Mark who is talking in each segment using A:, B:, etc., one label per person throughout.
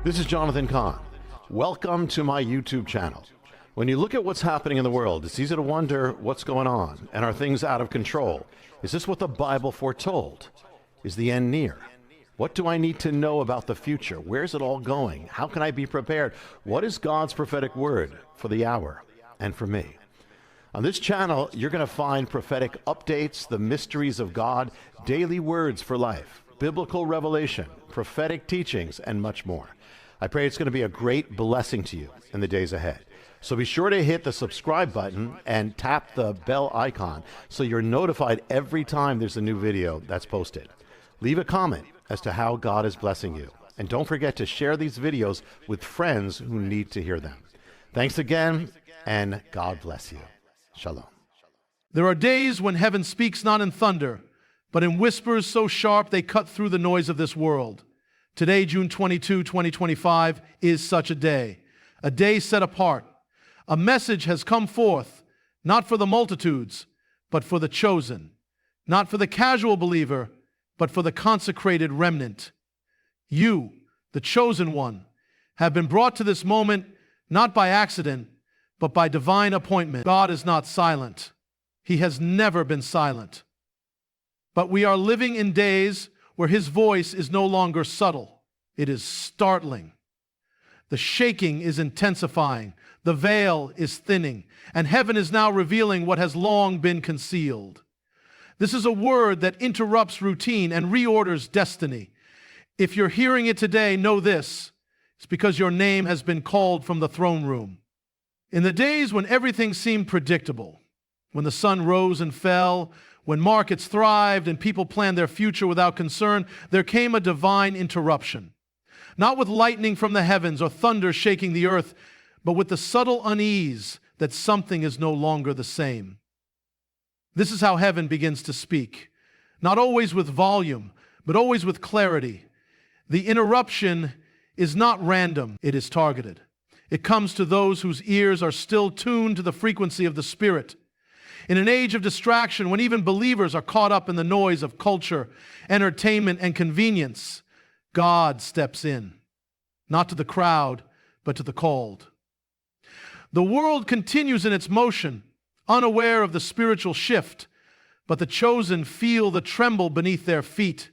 A: This is Jonathan Cahn. Welcome to my YouTube channel. When you look at what's happening in the world, it's easy to wonder what's going on, and are things out of control? Is this what the Bible foretold? Is the end near? What do I need to know about the future? Where's it all going? How can I be prepared? What is God's prophetic word for the hour and for me? On this channel, you're going to find prophetic updates, the mysteries of God, daily words for life, biblical revelation, prophetic teachings, and much more. I pray it's going to be a great blessing to you in the days ahead. So be sure to hit the subscribe button and tap the bell icon so you're notified every time there's a new video that's posted. Leave a comment as to how God is blessing you. And don't forget to share these videos with friends who need to hear them. Thanks again, and God bless you. Shalom.
B: There are days when heaven speaks not in thunder, but in whispers so sharp they cut through the noise of this world. Today, June 22, 2025, is such a day set apart. A message has come forth, not for the multitudes, but for the chosen, not for the casual believer, but for the consecrated remnant. You, the chosen one, have been brought to this moment not by accident, but by divine appointment. God is not silent. He has never been silent. But we are living in days where his voice is no longer subtle. It is startling. The shaking is intensifying. The veil is thinning. And heaven is now revealing what has long been concealed. This is a word that interrupts routine and reorders destiny. If you're hearing it today, know this. It's because your name has been called from the throne room. In the days when everything seemed predictable, when the sun rose and fell, when markets thrived and people planned their future without concern, there came a divine interruption. Not with lightning from the heavens or thunder shaking the earth, but with the subtle unease that something is no longer the same. This is how heaven begins to speak. Not always with volume, but always with clarity. The interruption is not random, it is targeted. It comes to those whose ears are still tuned to the frequency of the Spirit. In an age of distraction, when even believers are caught up in the noise of culture, entertainment, and convenience, God steps in, not to the crowd, but to the called. The world continues in its motion, unaware of the spiritual shift, but the chosen feel the tremble beneath their feet.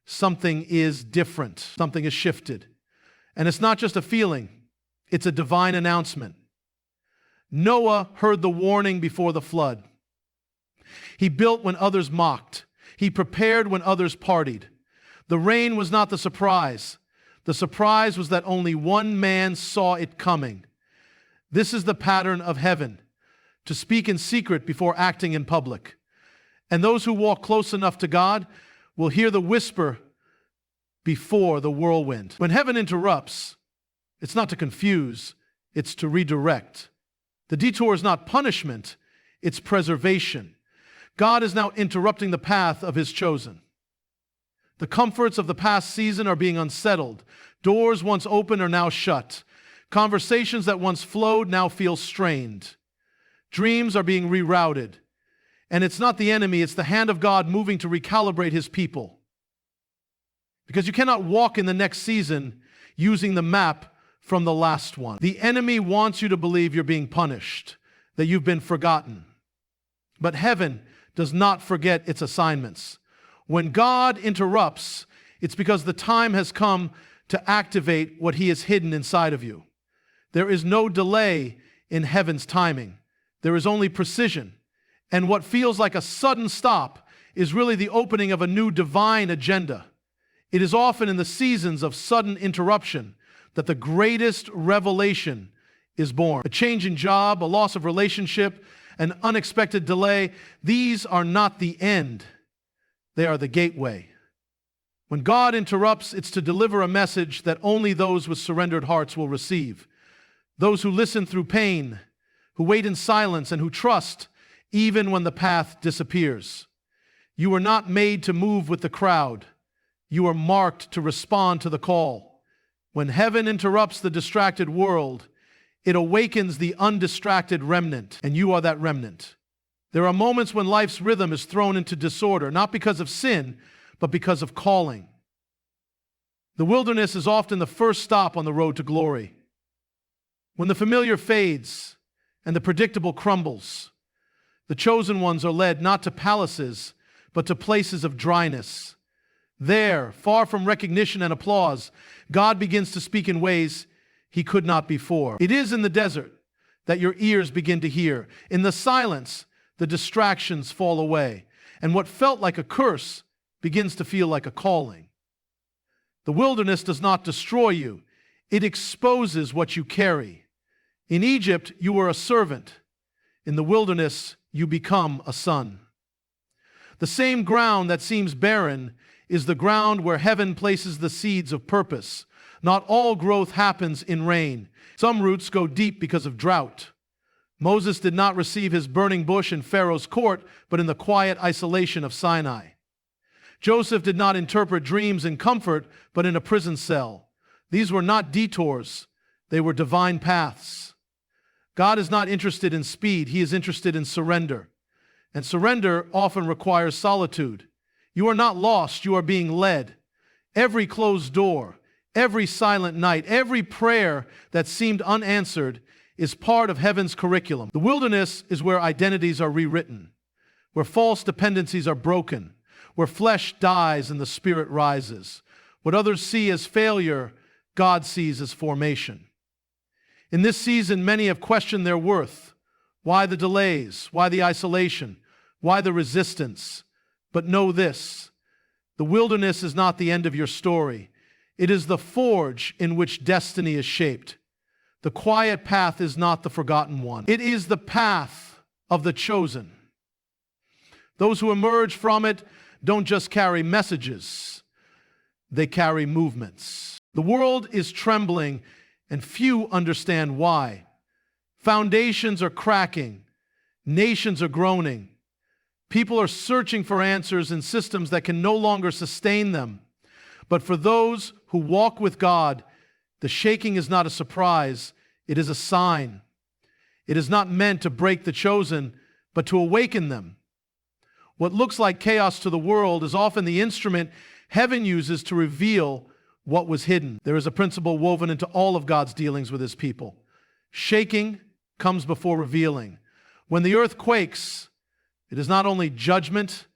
B: Something is different. Something is shifted. And it's not just a feeling, it's a divine announcement. Noah heard the warning before the flood. He built when others mocked. He prepared when others partied. The rain was not the surprise. The surprise was that only one man saw it coming. This is the pattern of heaven, to speak in secret before acting in public. And those who walk close enough to God will hear the whisper before the whirlwind. When heaven interrupts, it's not to confuse, it's to redirect. The detour is not punishment, it's preservation. God is now interrupting the path of his chosen. The comforts of the past season are being unsettled. Doors once open are now shut. Conversations that once flowed now feel strained. Dreams are being rerouted. And it's not the enemy, it's the hand of God moving to recalibrate his people. Because you cannot walk in the next season using the map from the last one. The enemy wants you to believe you're being punished, that you've been forgotten. But heaven does not forget its assignments. When God interrupts, it's because the time has come to activate what he has hidden inside of you. There is no delay in heaven's timing. There is only precision. And what feels like a sudden stop is really the opening of a new divine agenda. It is often in the seasons of sudden interruption that the greatest revelation is born. A change in job, a loss of relationship, an unexpected delay, these are not the end. They are the gateway. When God interrupts, it's to deliver a message that only those with surrendered hearts will receive. Those who listen through pain, who wait in silence, and who trust even when the path disappears. You are not made to move with the crowd. You are marked to respond to the call. When heaven interrupts the distracted world, it awakens the undistracted remnant, and you are that remnant. There are moments when life's rhythm is thrown into disorder, not because of sin, but because of calling. The wilderness is often the first stop on the road to glory. When the familiar fades and the predictable crumbles, the chosen ones are led not to palaces, but to places of dryness. There, far from recognition and applause, God begins to speak in ways he could not before. It is in the desert that your ears begin to hear. In the silence, the distractions fall away, and what felt like a curse begins to feel like a calling. The wilderness does not destroy you. It exposes what you carry. In Egypt, you were a servant. In the wilderness, you become a son. The same ground that seems barren is the ground where heaven places the seeds of purpose. Not all growth happens in rain. Some roots go deep because of drought. Moses did not receive his burning bush in Pharaoh's court, but in the quiet isolation of Sinai. Joseph did not interpret dreams in comfort, but in a prison cell. These were not detours. They were divine paths. God is not interested in speed. He is interested in surrender. And surrender often requires solitude. You are not lost. You are being led. Every closed door, every silent night, every prayer that seemed unanswered is part of heaven's curriculum. The wilderness is where identities are rewritten, where false dependencies are broken, where flesh dies and the spirit rises. What others see as failure, God sees as formation. In this season, many have questioned their worth. Why the delays? Why the isolation? Why the resistance? But know this, the wilderness is not the end of your story. It is the forge in which destiny is shaped. The quiet path is not the forgotten one. It is the path of the chosen. Those who emerge from it don't just carry messages, they carry movements. The world is trembling, and few understand why. Foundations are cracking, nations are groaning. People are searching for answers in systems that can no longer sustain them. But for those who walk with God, the shaking is not a surprise, it is a sign. It is not meant to break the chosen, but to awaken them. What looks like chaos to the world is often the instrument heaven uses to reveal what was hidden. There is a principle woven into all of God's dealings with his people. Shaking comes before revealing. When the earth quakes, it is not only judgment,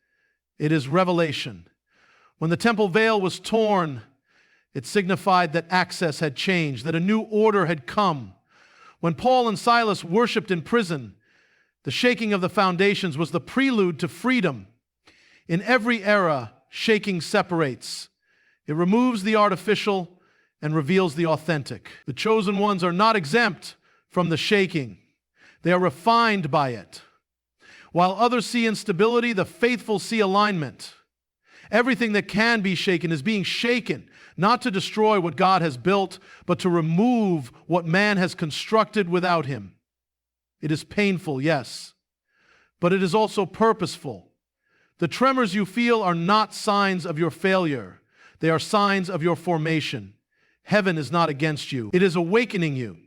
B: it is revelation. When the temple veil was torn, it signified that access had changed, that a new order had come. When Paul and Silas worshiped in prison, the shaking of the foundations was the prelude to freedom. In every era, shaking separates. It removes the artificial and reveals the authentic. The chosen ones are not exempt from the shaking. They are refined by it. While others see instability, the faithful see alignment. Everything that can be shaken is being shaken, not to destroy what God has built, but to remove what man has constructed without him. It is painful, yes, but it is also purposeful. The tremors you feel are not signs of your failure. They are signs of your formation. Heaven is not against you. It is awakening you.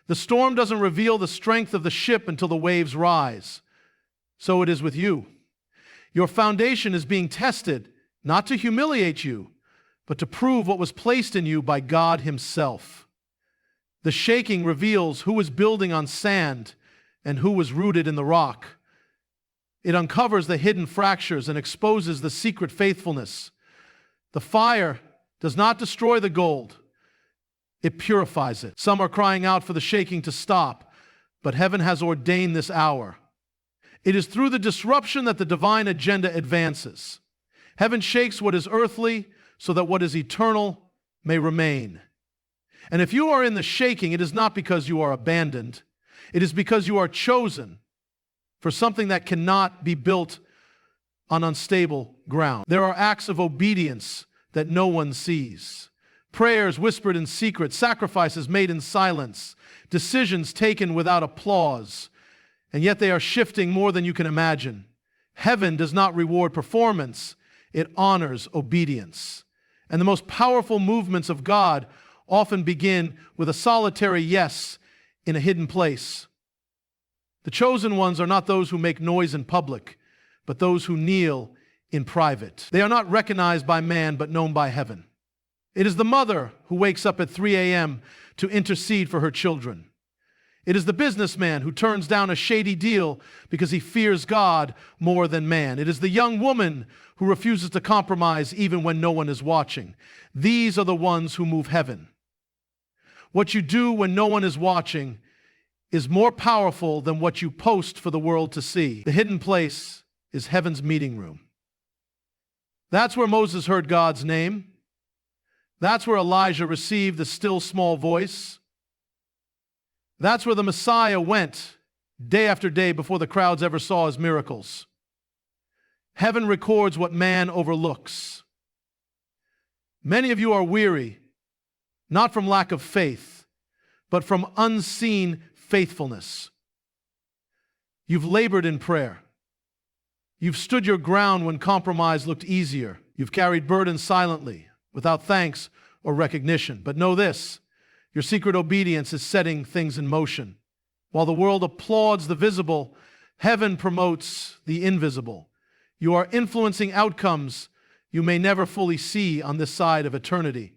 B: The storm doesn't reveal the strength of the ship until the waves rise. So it is with you. Your foundation is being tested, not to humiliate you, but to prove what was placed in you by God himself. The shaking reveals who was building on sand and who was rooted in the rock. It uncovers the hidden fractures and exposes the secret faithfulness. The fire does not destroy the gold. It purifies it. Some are crying out for the shaking to stop, but heaven has ordained this hour. It is through the disruption that the divine agenda advances. Heaven shakes what is earthly so that what is eternal may remain. And if you are in the shaking, it is not because you are abandoned. It is because you are chosen for something that cannot be built on unstable ground. There are acts of obedience that no one sees. Prayers whispered in secret, sacrifices made in silence, decisions taken without applause, and yet they are shifting more than you can imagine. Heaven does not reward performance, it honors obedience. And the most powerful movements of God often begin with a solitary yes in a hidden place. The chosen ones are not those who make noise in public, but those who kneel in private. They are not recognized by man, but known by heaven. It is the mother who wakes up at 3 a.m. to intercede for her children. It is the businessman who turns down a shady deal because he fears God more than man. It is the young woman who refuses to compromise even when no one is watching. These are the ones who move heaven. What you do when no one is watching is more powerful than what you post for the world to see. The hidden place is heaven's meeting room. That's where Moses heard God's name. That's where Elijah received the still small voice. That's where the Messiah went day after day before the crowds ever saw his miracles. Heaven records what man overlooks. Many of you are weary, not from lack of faith, but from unseen faithfulness. You've labored in prayer. You've stood your ground when compromise looked easier. You've carried burdens silently, without thanks or recognition. But know this, your secret obedience is setting things in motion. While the world applauds the visible, heaven promotes the invisible. You are influencing outcomes you may never fully see on this side of eternity.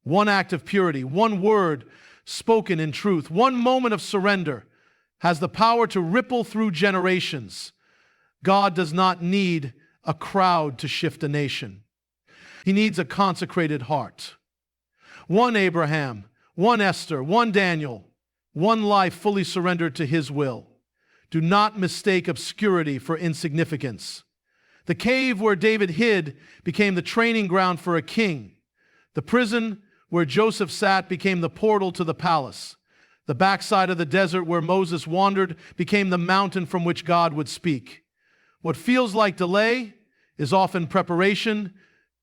B: One act of purity, one word spoken in truth, one moment of surrender has the power to ripple through generations. God does not need a crowd to shift a nation. He needs a consecrated heart. One Abraham, one Esther, one Daniel, one life fully surrendered to his will. Do not mistake obscurity for insignificance. The cave where David hid became the training ground for a king. The prison where Joseph sat became the portal to the palace. The backside of the desert where Moses wandered became the mountain from which God would speak. What feels like delay is often preparation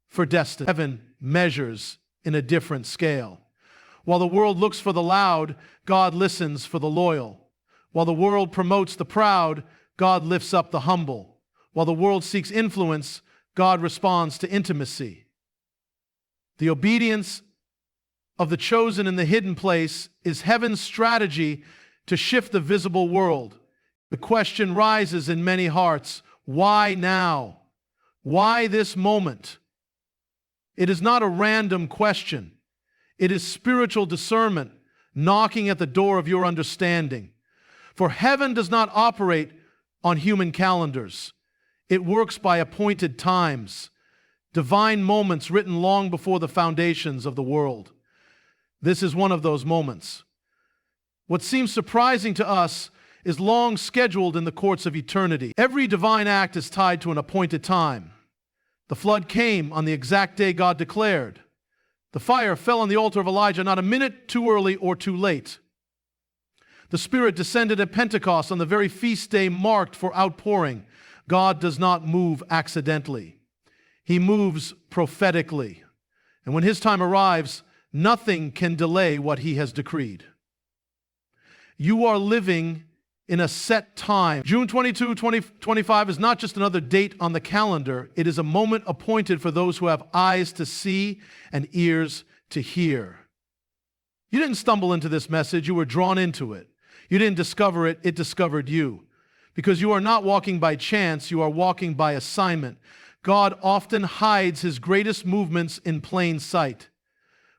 B: for destiny. Heaven measures in a different scale. While the world looks for the loud, God listens for the loyal. While the world promotes the proud, God lifts up the humble. While the world seeks influence, God responds to intimacy. The obedience of the chosen in the hidden place is heaven's strategy to shift the visible world. The question rises in many hearts, why now? Why this moment? It is not a random question. It is spiritual discernment knocking at the door of your understanding. For heaven does not operate on human calendars. It works by appointed times, divine moments written long before the foundations of the world. This is one of those moments. What seems surprising to us is long scheduled in the courts of eternity. Every divine act is tied to an appointed time. The flood came on the exact day God declared. The fire fell on the altar of Elijah not a minute too early or too late. The Spirit descended at Pentecost on the very feast day marked for outpouring. God does not move accidentally. He moves prophetically. And when His time arrives, nothing can delay what He has decreed. You are living in a set time. June 22, 2025 is not just another date on the calendar. It is a moment appointed for those who have eyes to see and ears to hear. You didn't stumble into this message. You were drawn into it. You didn't discover it. It discovered you. Because you are not walking by chance. You are walking by assignment. God often hides His greatest movements in plain sight.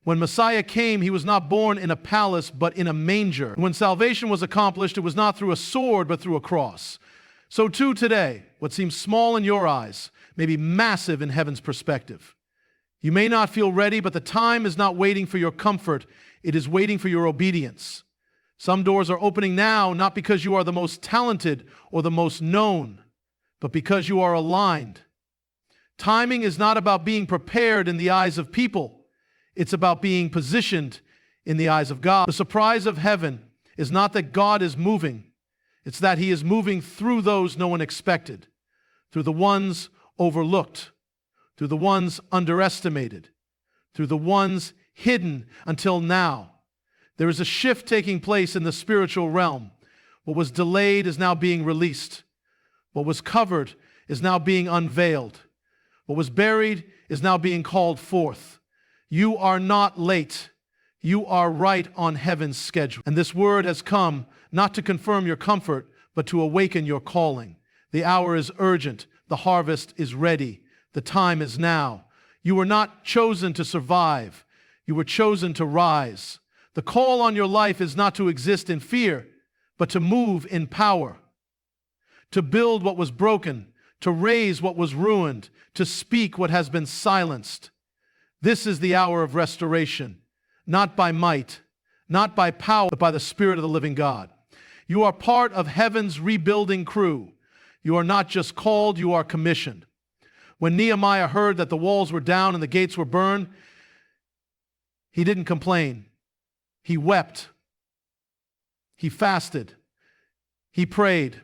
B: When Messiah came, He was not born in a palace, but in a manger. When salvation was accomplished, it was not through a sword, but through a cross. So too today, what seems small in your eyes may be massive in heaven's perspective. You may not feel ready, but the time is not waiting for your comfort. It is waiting for your obedience. Some doors are opening now, not because you are the most talented or the most known, but because you are aligned. Timing is not about being prepared in the eyes of people. It's about being positioned in the eyes of God. The surprise of heaven is not that God is moving. It's that He is moving through those no one expected, through the ones overlooked, through the ones underestimated, through the ones hidden until now. There is a shift taking place in the spiritual realm. What was delayed is now being released. What was covered is now being unveiled. What was buried is now being called forth. You are not late. You are right on heaven's schedule. And this word has come not to confirm your comfort, but to awaken your calling. The hour is urgent. The harvest is ready. The time is now. You were not chosen to survive. You were chosen to rise. The call on your life is not to exist in fear, but to move in power, to build what was broken, to raise what was ruined, to speak what has been silenced. This is the hour of restoration, not by might, not by power, but by the Spirit of the living God. You are part of heaven's rebuilding crew. You are not just called, you are commissioned. When Nehemiah heard that the walls were down and the gates were burned, he didn't complain. He wept. He fasted. He prayed.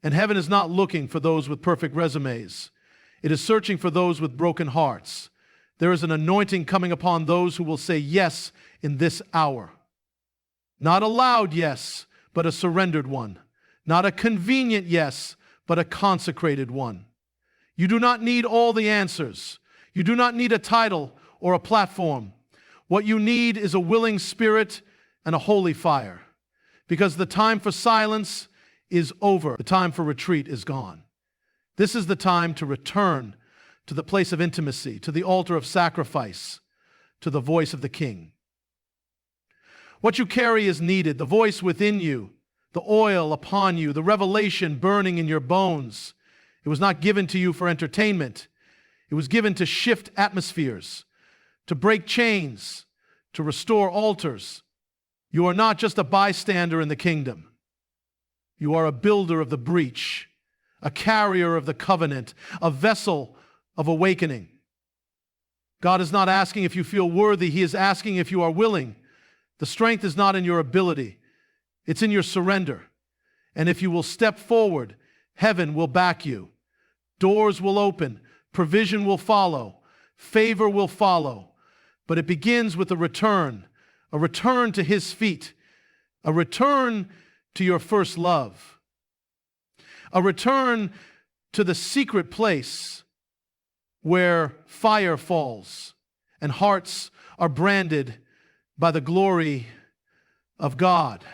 B: And heaven is not looking for those with perfect resumes. It is searching for those with broken hearts. There is an anointing coming upon those who will say yes in this hour. Not a loud yes, but a surrendered one. Not a convenient yes, but a consecrated one. You do not need all the answers. You do not need a title or a platform. What you need is a willing spirit and a holy fire. Because the time for silence is over. The time for retreat is gone. This is the time to return to the place of intimacy, to the altar of sacrifice, to the voice of the King. What you carry is needed, the voice within you, the oil upon you, the revelation burning in your bones. It was not given to you for entertainment. It was given to shift atmospheres, to break chains, to restore altars. You are not just a bystander in the kingdom. You are a builder of the breach, a carrier of the covenant, a vessel of awakening. God is not asking if you feel worthy. He is asking if you are willing. The strength is not in your ability. It's in your surrender. And if you will step forward, heaven will back you. Doors will open. Provision will follow. Favor will follow. But it begins with a return to His feet, a return to your first love, a return to the secret place where fire falls and hearts are branded by the glory of God.